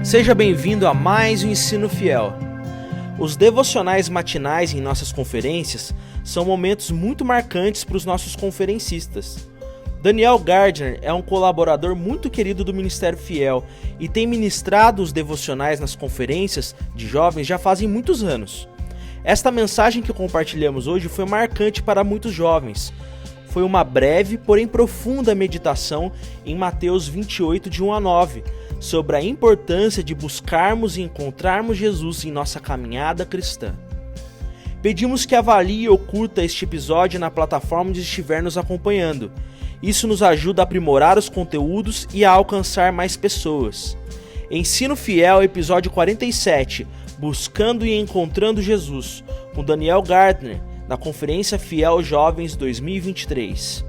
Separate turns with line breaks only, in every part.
Seja bem-vindo a mais um Ensino Fiel. Os devocionais matinais em nossas conferências são momentos muito marcantes para os nossos conferencistas. Daniel Gardner é um colaborador muito querido do Ministério Fiel e tem ministrado os devocionais nas conferências de jovens já fazem muitos anos. Esta mensagem que compartilhamos hoje foi marcante para muitos jovens. Foi uma breve, porém profunda meditação em Mateus 28, de 1 a 9, sobre a importância de buscarmos e encontrarmos Jesus em nossa caminhada cristã. Pedimos que avalie ou curta este episódio na plataforma onde estiver nos acompanhando. Isso nos ajuda a aprimorar os conteúdos e a alcançar mais pessoas. Ensino Fiel, episódio 47, Buscando e Encontrando Jesus, com Daniel Gardner, na Conferência Fiel Jovens 2023.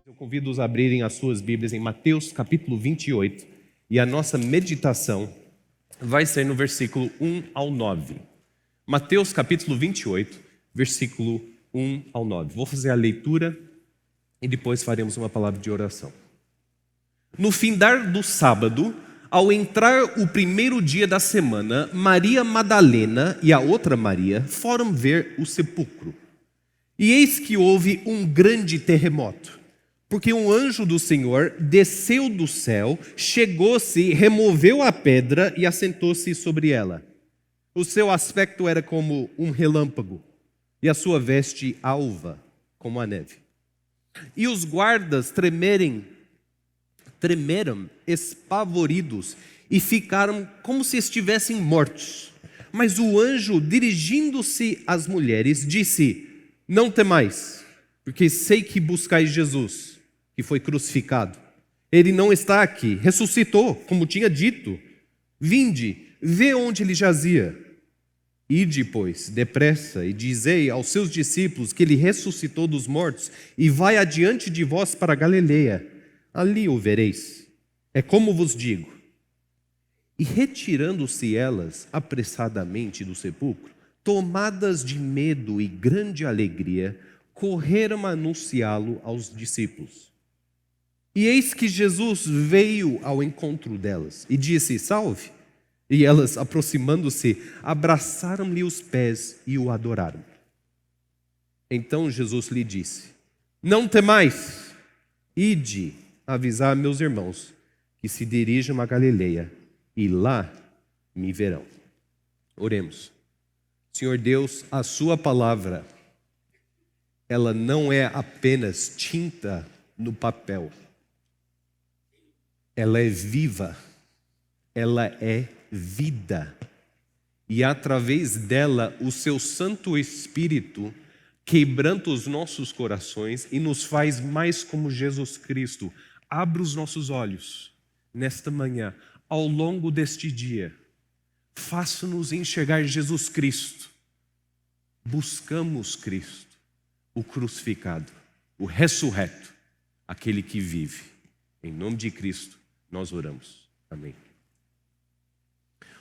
Eu convido-os a abrirem as suas Bíblias em Mateus capítulo 28 e a nossa meditação vai ser no versículo 1 ao 9. Mateus capítulo 28, versículo 1 ao 9. Vou fazer a leitura e depois faremos uma palavra de oração. No findar do sábado, ao entrar o primeiro dia da semana, Maria Madalena e a outra Maria foram ver o sepulcro. E eis que houve um grande terremoto, porque um anjo do Senhor desceu do céu, chegou-se, removeu a pedra e assentou-se sobre ela. O seu aspecto era como um relâmpago, e a sua veste alva como a neve. E os guardas tremeram espavoridos e ficaram como se estivessem mortos. Mas o anjo, dirigindo-se às mulheres, disse: não temais, porque sei que buscais Jesus, que foi crucificado. Ele não está aqui, ressuscitou, como tinha dito. Vinde, vê onde ele jazia. Ide, pois, depressa, e dizei aos seus discípulos que ele ressuscitou dos mortos, e vai adiante de vós para Galileia. Ali o vereis. É como vos digo. E retirando-se elas apressadamente do sepulcro, tomadas de medo e grande alegria, correram a anunciá-lo aos discípulos. E eis que Jesus veio ao encontro delas e disse: salve. E elas, aproximando-se, abraçaram-lhe os pés e o adoraram. Então Jesus lhe disse: não temais, ide avisar meus irmãos que se dirijam a Galileia e lá me verão. Oremos. Senhor Deus, a sua palavra, ela não é apenas tinta no papel. Ela é viva, ela é vida. E através dela, o seu Santo Espírito quebranta os nossos corações e nos faz mais como Jesus Cristo. Abra os nossos olhos nesta manhã, ao longo deste dia. Faça-nos enxergar Jesus Cristo. Buscamos Cristo, o crucificado, o ressurreto, aquele que vive. Em nome de Cristo, nós oramos. Amém.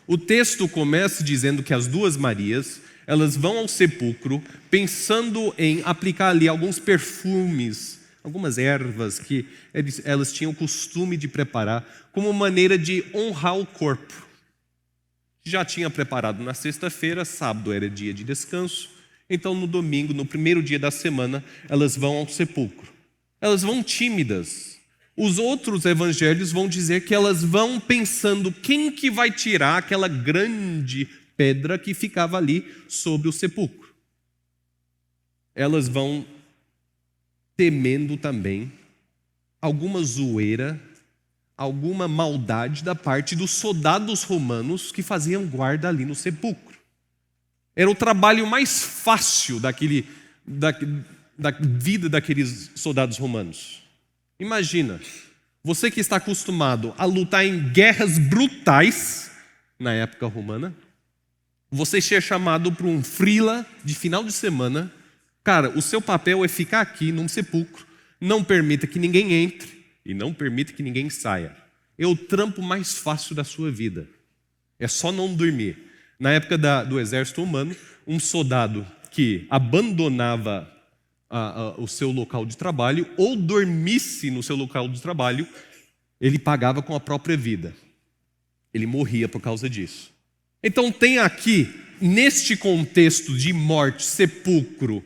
O texto começa dizendo que as duas Marias, elas vão ao sepulcro pensando em aplicar ali alguns perfumes, algumas ervas que elas tinham o costume de preparar como maneira de honrar o corpo. Já tinha preparado na sexta-feira, sábado era dia de descanso, então no domingo, no primeiro dia da semana, elas vão ao sepulcro. Elas vão tímidas. Os outros evangelhos vão dizer que elas vão pensando quem que vai tirar aquela grande pedra que ficava ali sobre o sepulcro. Elas vão temendo também alguma zoeira, alguma maldade da parte dos soldados romanos que faziam guarda ali no sepulcro. Era o trabalho mais fácil da vida daqueles soldados romanos. Imagina, você que está acostumado a lutar em guerras brutais na época romana, você ser chamado para um frila de final de semana. Cara, o seu papel é ficar aqui num sepulcro, não permita que ninguém entre e não permita que ninguém saia. É o trampo mais fácil da sua vida. É só não dormir. Na época do exército romano, um soldado que abandonava o seu local de trabalho ou dormisse no seu local de trabalho, ele pagava com a própria vida. Ele morria por causa disso. Então tem aqui, neste contexto de morte, sepulcro,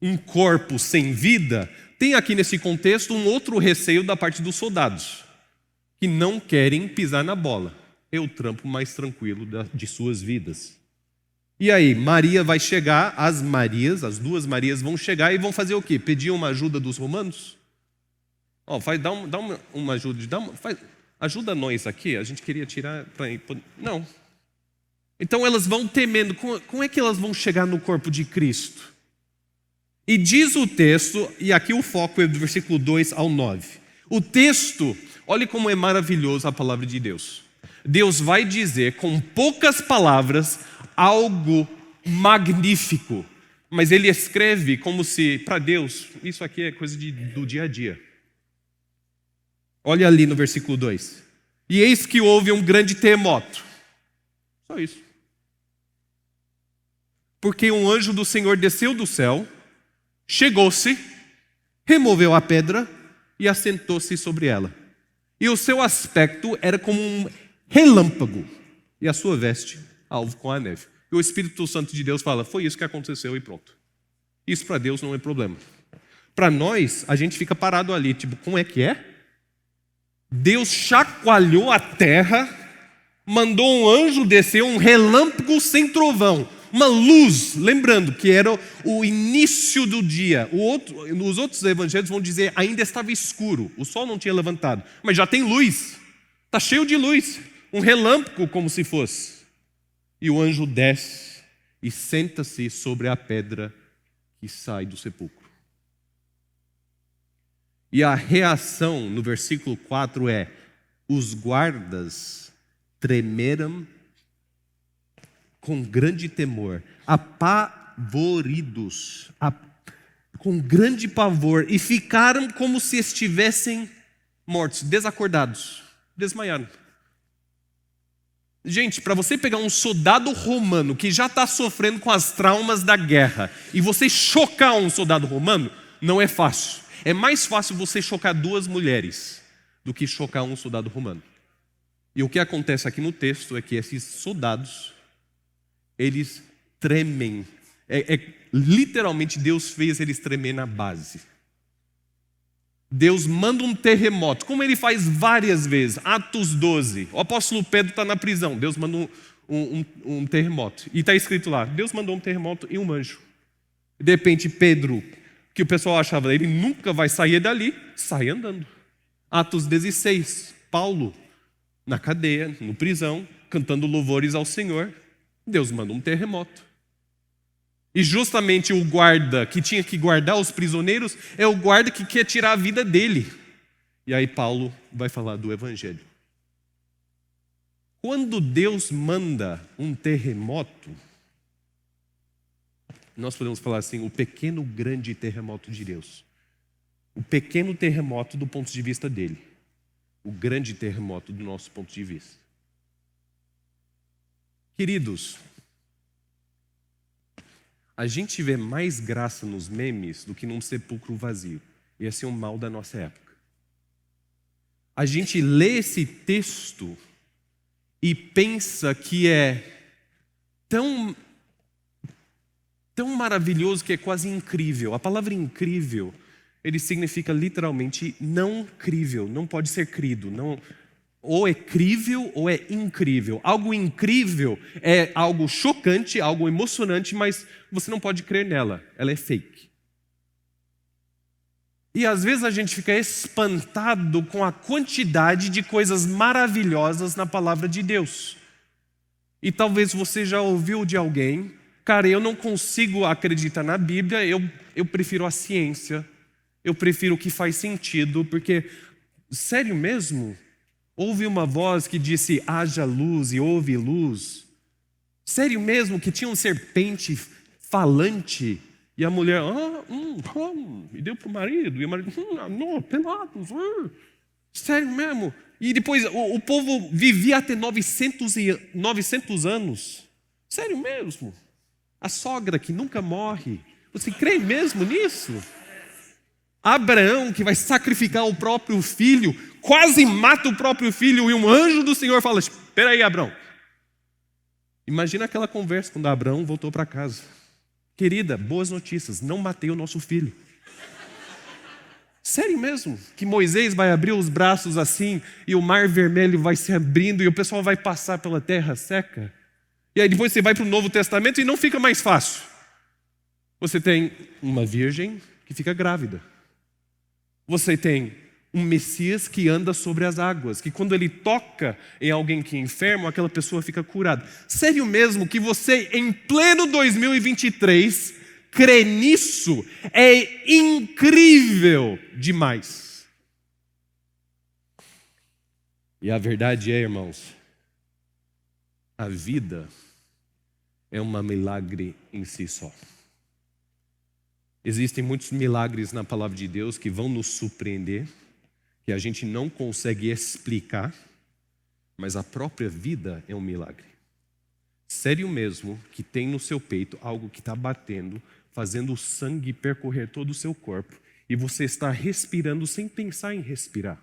um corpo sem vida, tem aqui nesse contexto um outro receio da parte dos soldados, que não querem pisar na bola. É o trampo mais tranquilo de suas vidas. E aí, Maria vai chegar, as duas Marias vão chegar e vão fazer o quê? Pedir uma ajuda dos romanos? Dá uma ajuda, ajuda nós aqui, a gente queria tirar para ir. Não. Então elas vão temendo, como é que elas vão chegar no corpo de Cristo? E diz o texto, e aqui o foco é do versículo 2 ao 9. O texto, olhe como é maravilhoso a palavra de Deus. Deus vai dizer com poucas palavras algo magnífico, mas ele escreve como se, para Deus, isso aqui é coisa do dia a dia. Olha ali no versículo 2. E eis que houve um grande terremoto. Só isso. Porque um anjo do Senhor desceu do céu, chegou-se, removeu a pedra e assentou-se sobre ela. E o seu aspecto era como um relâmpago, e a sua veste alvo com a neve. E o Espírito Santo de Deus fala, foi isso que aconteceu e pronto. Isso para Deus não é problema. Para nós, a gente fica parado ali, tipo, como é que é? Deus chacoalhou a terra, mandou um anjo descer, um relâmpago sem trovão, uma luz, lembrando que era o início do dia. Nos outros evangelhos vão dizer, ainda estava escuro, o sol não tinha levantado, mas já tem luz, está cheio de luz, um relâmpago como se fosse. E o anjo desce e senta-se sobre a pedra que sai do sepulcro. E a reação no versículo 4 é, os guardas tremeram com grande temor, apavoridos, com grande pavor, e ficaram como se estivessem mortos, desacordados, desmaiaram. Gente, para você pegar um soldado romano que já está sofrendo com as traumas da guerra e você chocar um soldado romano, não é fácil. É mais fácil você chocar duas mulheres do que chocar um soldado romano. E o que acontece aqui no texto é que esses soldados, eles tremem. Literalmente Deus fez eles tremer na base. Deus manda um terremoto, como ele faz várias vezes. Atos 12, o apóstolo Pedro está na prisão, Deus manda um terremoto. E está escrito lá, Deus mandou um terremoto e um anjo. De repente Pedro, que o pessoal achava, ele nunca vai sair dali, sai andando. Atos 16, Paulo, na cadeia, no prisão, cantando louvores ao Senhor. Deus manda um terremoto. E justamente o guarda que tinha que guardar os prisioneiros é o guarda que quer tirar a vida dele. E aí Paulo vai falar do evangelho. Quando Deus manda um terremoto, nós podemos falar assim, o pequeno grande terremoto de Deus. O pequeno terremoto do ponto de vista dele. O grande terremoto do nosso ponto de vista. Queridos, a gente vê mais graça nos memes do que num sepulcro vazio. E esse é um mal da nossa época. A gente lê esse texto e pensa que é tão maravilhoso que é quase incrível. A palavra incrível, ele significa literalmente não crível, não pode ser crido, não. Ou é crível ou é incrível. Algo incrível é algo chocante, algo emocionante, mas você não pode crer nela. Ela é fake. E às vezes a gente fica espantado com a quantidade de coisas maravilhosas na palavra de Deus. E talvez você já ouviu de alguém, cara, eu não consigo acreditar na Bíblia, eu prefiro a ciência, eu prefiro o que faz sentido, porque, sério mesmo? Houve uma voz que disse, haja luz e houve luz. Sério mesmo que tinha um serpente falante e a mulher, e deu para o marido. E o marido, não, pelados. Sério mesmo? E depois o povo vivia até 900 anos. Sério mesmo? A sogra que nunca morre. Você crê mesmo nisso? Abraão, que vai sacrificar o próprio filho, quase mata o próprio filho, e um anjo do Senhor fala: espera aí, Abraão. Imagina aquela conversa quando Abraão voltou para casa. Querida, boas notícias, não matei o nosso filho. Sério mesmo? Que Moisés vai abrir os braços assim, e o mar vermelho vai se abrindo, e o pessoal vai passar pela terra seca? E aí depois você vai para o Novo Testamento e não fica mais fácil. Você tem uma virgem que fica grávida. Você tem um Messias que anda sobre as águas, que quando ele toca em alguém que é enfermo, aquela pessoa fica curada. Sério mesmo que você, em pleno 2023, crê nisso? É incrível demais. E a verdade é, irmãos, a vida é um milagre em si só. Existem muitos milagres na palavra de Deus que vão nos surpreender, que a gente não consegue explicar, mas a própria vida é um milagre. Sério mesmo que tem no seu peito algo que está batendo, fazendo o sangue percorrer todo o seu corpo, e você está respirando sem pensar em respirar.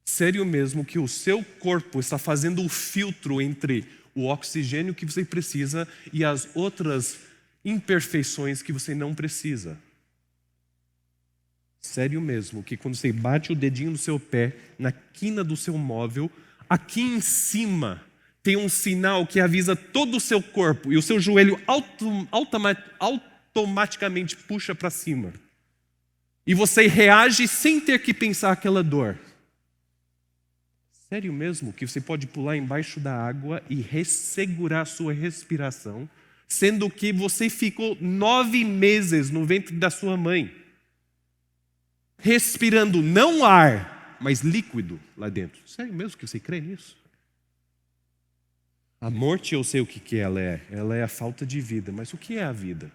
Sério mesmo que o seu corpo está fazendo o filtro entre o oxigênio que você precisa e as outras imperfeições que você não precisa. Sério mesmo que quando você bate o dedinho no seu pé, na quina do seu móvel, aqui em cima tem um sinal que avisa todo o seu corpo, e o seu joelho automaticamente puxa para cima. E você reage sem ter que pensar aquela dor. Sério mesmo que você pode pular embaixo da água e ressegurar a sua respiração, sendo que você ficou 9 meses no ventre da sua mãe, respirando não ar, mas líquido lá dentro? Sério mesmo que você crê nisso? A morte, eu sei o que ela é. Ela é a falta de vida. Mas o que é a vida?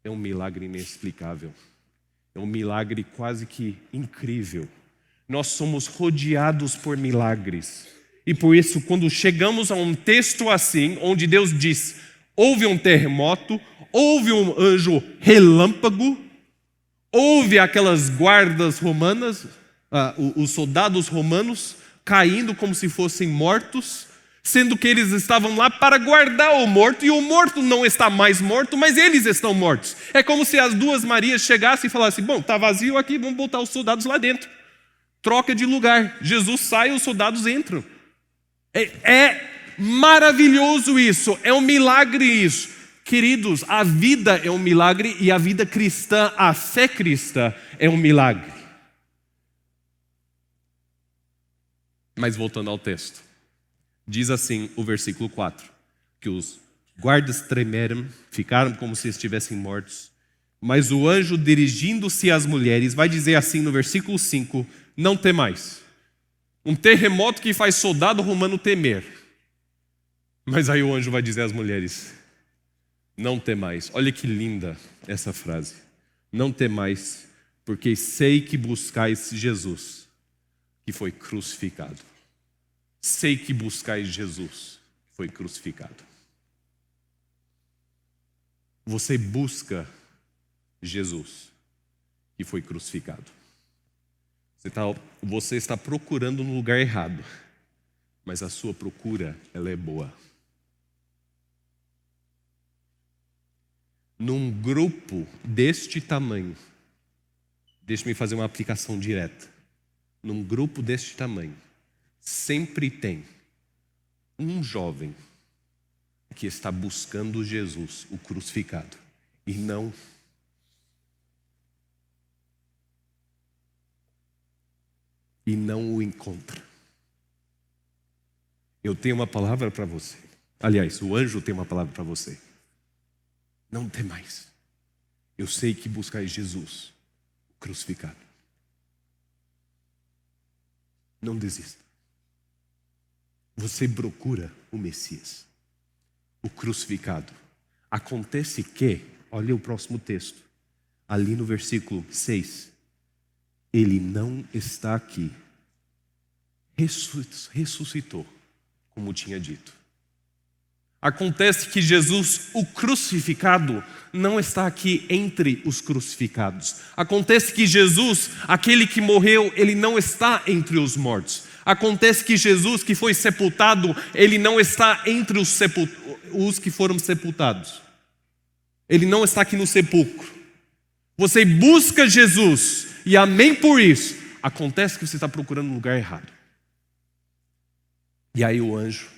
É um milagre inexplicável. É um milagre quase que incrível. Nós somos rodeados por milagres. E por isso, quando chegamos a um texto assim, onde Deus diz: houve um terremoto, houve um anjo relâmpago, houve aquelas guardas romanas, os soldados romanos caindo como se fossem mortos, sendo que eles estavam lá para guardar o morto, e o morto não está mais morto, mas eles estão mortos. É como se as duas Marias chegassem e falassem: bom, está vazio aqui, vamos botar os soldados lá dentro. Troca de lugar. Jesus sai e os soldados entram. É maravilhoso isso, é um milagre isso. Queridos, a vida é um milagre, e a vida cristã, a fé cristã é um milagre. Mas voltando ao texto, diz assim o versículo 4, que os guardas tremeram, ficaram como se estivessem mortos, mas o anjo, dirigindo-se às mulheres, vai dizer assim no versículo 5, não temais. Um terremoto que faz soldado romano temer. Mas aí o anjo vai dizer às mulheres: não temais. Olha que linda essa frase. Não temais, porque sei que buscais Jesus, que foi crucificado. Sei que buscais Jesus, que foi crucificado. Você busca Jesus, que foi crucificado. Você está procurando no lugar errado, mas a sua procura, ela é boa. Num grupo deste tamanho, deixe-me fazer uma aplicação direta. Num grupo deste tamanho, sempre tem um jovem que está buscando Jesus, o crucificado, e não o encontra. Eu tenho uma palavra para você. Aliás, o anjo tem uma palavra para você. Não temais. Eu sei que buscais Jesus, o crucificado. Não desista. Você procura o Messias, o crucificado. Acontece que, olha o próximo texto, ali no versículo 6, ele não está aqui. Ressuscitou, como tinha dito. Acontece que Jesus, o crucificado, não está aqui entre os crucificados. Acontece que Jesus, aquele que morreu, ele não está entre os mortos. Acontece que Jesus, que foi sepultado, ele não está entre os que foram sepultados. Ele não está aqui no sepulcro. Você busca Jesus, e amém por isso. Acontece que você está procurando um lugar errado. E aí o anjo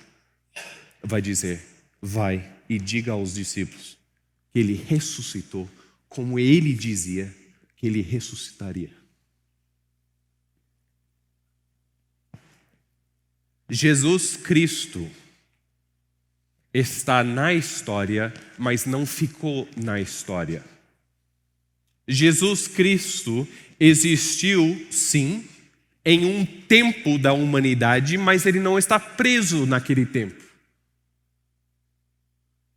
vai dizer: vai e diga aos discípulos que ele ressuscitou, como ele dizia que ele ressuscitaria. Jesus Cristo está na história, mas não ficou na história. Jesus Cristo existiu, sim, em um tempo da humanidade, mas ele não está preso naquele tempo.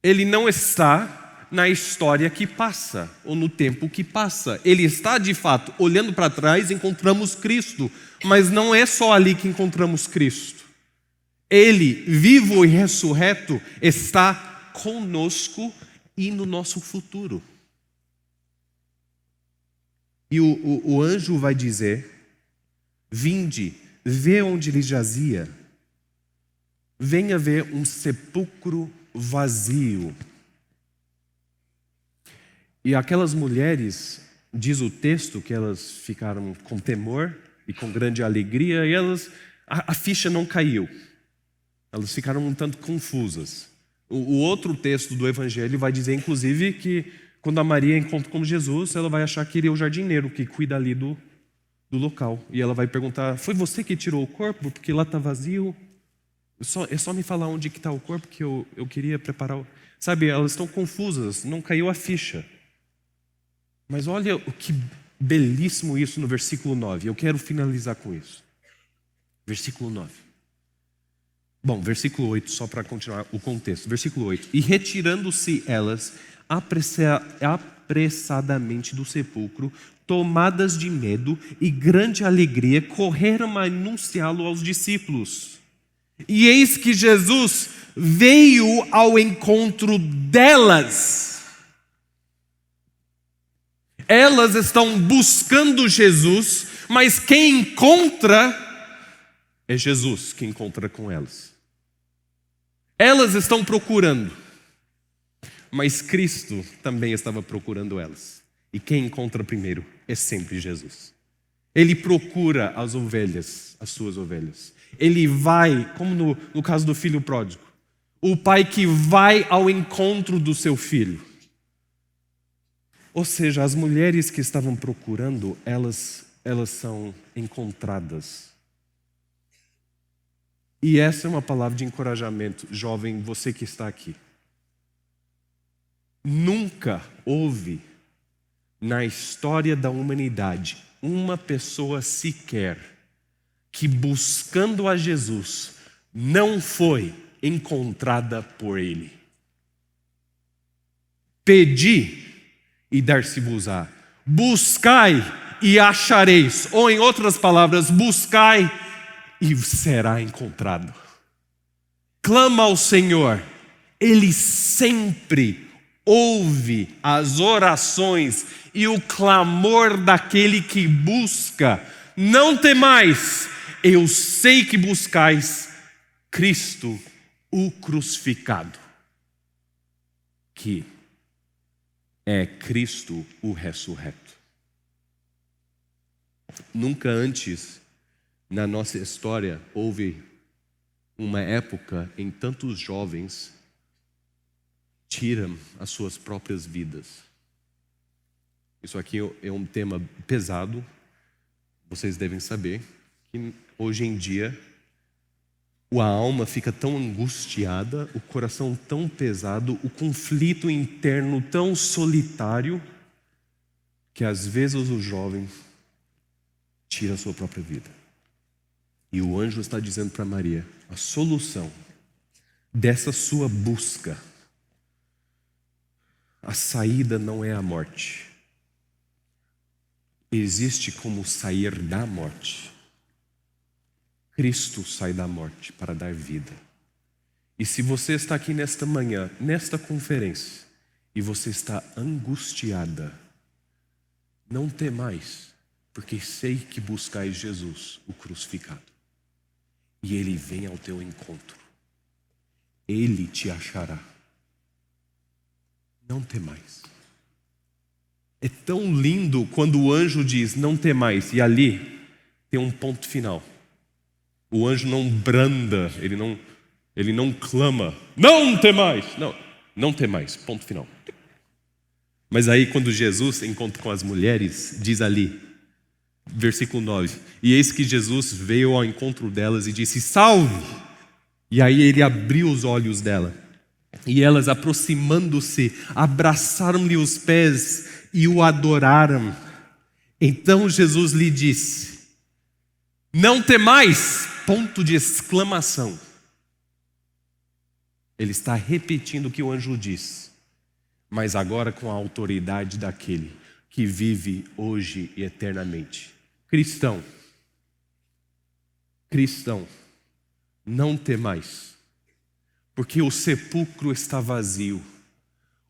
Ele não está na história que passa, ou no tempo que passa. Ele está, de fato, olhando para trás, encontramos Cristo, mas não é só ali que encontramos Cristo. Ele, vivo e ressurreto, está conosco e no nosso futuro. E o anjo vai dizer: vinde, vê onde ele jazia. Venha ver um sepulcro vazio. E aquelas mulheres, diz o texto, que elas ficaram com temor e com grande alegria, e a ficha não caiu. Elas ficaram um tanto confusas. O outro texto do Evangelho vai dizer, inclusive, que quando a Maria encontra com Jesus, ela vai achar que ele é o jardineiro que cuida ali do local. E ela vai perguntar: foi você que tirou o corpo? Porque lá está vazio. É só me falar onde está o corpo que eu queria preparar. Sabe, elas estão confusas, não caiu a ficha. Mas olha o que belíssimo isso no versículo 9. Eu quero finalizar com isso. Versículo 9. Bom, versículo 8, só para continuar o contexto. Versículo 8. E retirando-se elas apressadamente do sepulcro, tomadas de medo e grande alegria, correram a anunciá-lo aos discípulos. E eis que Jesus veio ao encontro delas. Elas estão buscando Jesus, mas quem encontra é Jesus que encontra com elas. Elas estão procurando, mas Cristo também estava procurando elas. E quem encontra primeiro é sempre Jesus. Ele procura as ovelhas, as suas ovelhas. Ele vai, como no caso do filho pródigo, o pai que vai ao encontro do seu filho. Ou seja, as mulheres que estavam procurando, elas são encontradas. E essa é uma palavra de encorajamento, jovem, você que está aqui. Nunca houve na história da humanidade uma pessoa sequer que, buscando a Jesus, não foi encontrada por Ele. Pedi e dar-se-vos-á. Buscai e achareis. Ou, em outras palavras, buscai e será encontrado. Clama ao Senhor, Ele sempre ouve as orações e o clamor daquele que busca. Não temais, eu sei que buscais Cristo, o crucificado, que é Cristo, o ressurreto. Nunca antes na nossa história houve uma época em tantos jovens tiram as suas próprias vidas. Isso aqui é um tema pesado. Vocês devem saber que hoje em dia a alma fica tão angustiada, o coração tão pesado, o conflito interno tão solitário, que às vezes o jovem tira a sua própria vida. E o anjo está dizendo para Maria: a solução dessa sua busca, a saída não é a morte. Existe como sair da morte. Cristo sai da morte para dar vida. E se você está aqui nesta manhã, nesta conferência, e você está angustiada, não temais, porque sei que buscais Jesus, o crucificado. E Ele vem ao teu encontro. Ele te achará. Não temais. É tão lindo quando o anjo diz, não temais, e ali tem um ponto final. O anjo não branda, ele não clama, não temais. Não temais, ponto final. Mas aí quando Jesus encontra com as mulheres, diz ali, versículo 9, e eis que Jesus veio ao encontro delas e disse, salve! E aí ele abriu os olhos dela. E elas, aproximando-se, abraçaram-lhe os pés e o adoraram. Então Jesus lhe disse, não temais, ponto de exclamação. Ele está repetindo o que o anjo disse, mas agora com a autoridade daquele que vive hoje e eternamente. Cristão, não temais, porque o sepulcro está vazio.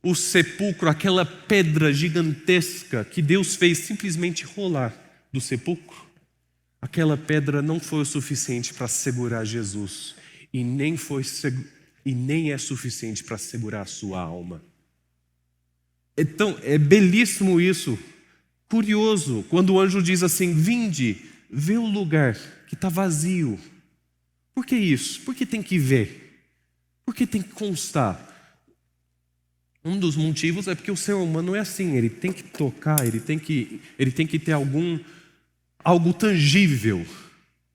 O sepulcro, aquela pedra gigantesca que Deus fez simplesmente rolar do sepulcro, aquela pedra não foi o suficiente para segurar Jesus e nem é suficiente para segurar a sua alma. Então, é belíssimo isso, curioso, quando o anjo diz assim, vinde, vê o lugar que está vazio. Por que isso? Por que tem que ver? Por que tem que constar? Um dos motivos é porque o ser humano é assim, ele tem que tocar, ele tem que ter algo tangível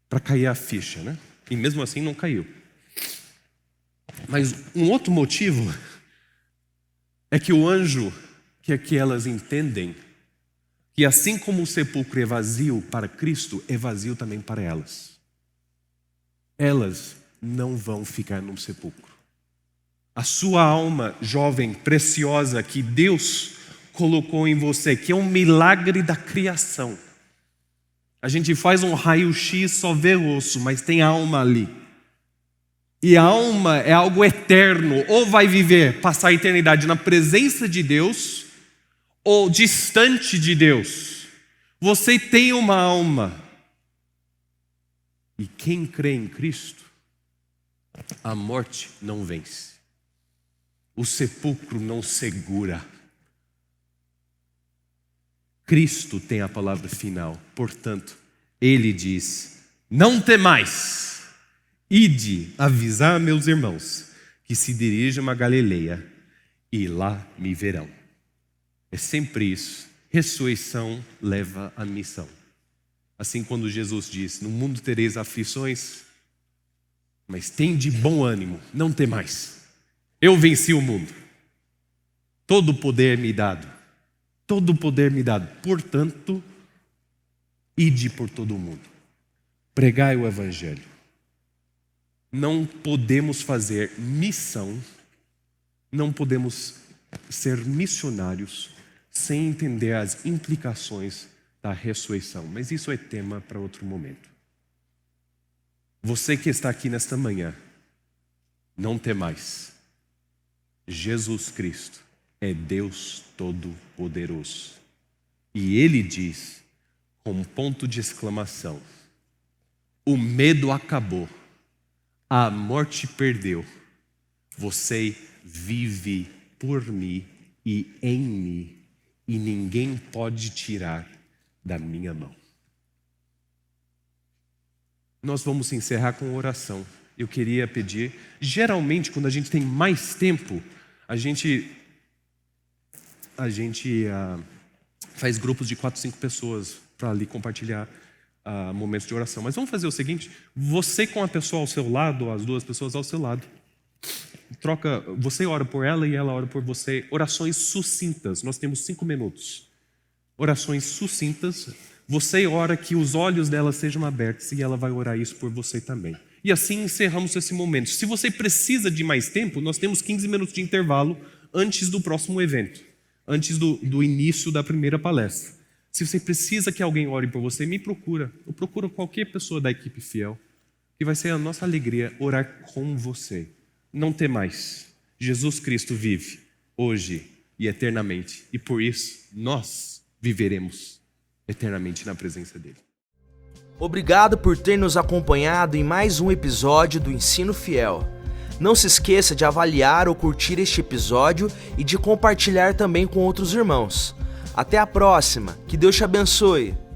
para cair a ficha, né? E mesmo assim não caiu. Mas um outro motivo é que o anjo quer que elas entendem que assim como o sepulcro é vazio para Cristo, é vazio também para elas. Elas não vão ficar no sepulcro. A sua alma jovem, preciosa, que Deus colocou em você, que é um milagre da criação. A gente faz um raio-x, só vê o osso, mas tem alma ali. E a alma é algo eterno, ou vai viver, passar a eternidade na presença de Deus, ou distante de Deus. Você tem uma alma. E quem crê em Cristo, a morte não vence. O sepulcro não segura. Cristo tem a palavra final. Portanto, Ele diz, não temais, ide avisar meus irmãos que se dirijam a Galileia e lá me verão. É sempre isso. Ressurreição leva a missão. Assim quando Jesus diz, no mundo tereis aflições, mas tem de bom ânimo, não temais. Eu venci o mundo. Todo o poder me dado. Todo o poder me dado. Portanto, ide por todo o mundo. Pregai o Evangelho. Não podemos fazer missão, não podemos ser missionários sem entender as implicações da ressurreição. Mas isso é tema para outro momento. Você que está aqui nesta manhã, não temais. Jesus Cristo é Deus Todo-Poderoso. E Ele diz, com um ponto de exclamação, o medo acabou, a morte perdeu, você vive por mim e em mim, e ninguém pode tirar da minha mão. Nós vamos encerrar com oração. Eu queria pedir, geralmente quando a gente tem mais tempo, a gente faz grupos de 4, 5 pessoas para ali compartilhar momentos de oração. Mas vamos fazer o seguinte, você com a pessoa ao seu lado, ou as duas pessoas ao seu lado, você ora por ela e ela ora por você. Orações sucintas, nós temos 5 minutos. Orações sucintas, você ora que os olhos dela sejam abertos e ela vai orar isso por você também. E assim encerramos esse momento. Se você precisa de mais tempo, nós temos 15 minutos de intervalo antes do próximo evento, antes do início da primeira palestra. Se você precisa que alguém ore por você, me procura. Eu procuro qualquer pessoa da equipe fiel, que vai ser a nossa alegria orar com você. não temais. Jesus Cristo vive hoje e eternamente. E por isso, nós viveremos eternamente na presença dele.
Obrigado por ter nos acompanhado em mais um episódio do Ensino Fiel. Não se esqueça de avaliar ou curtir este episódio e de compartilhar também com outros irmãos. Até a próxima, que Deus te abençoe!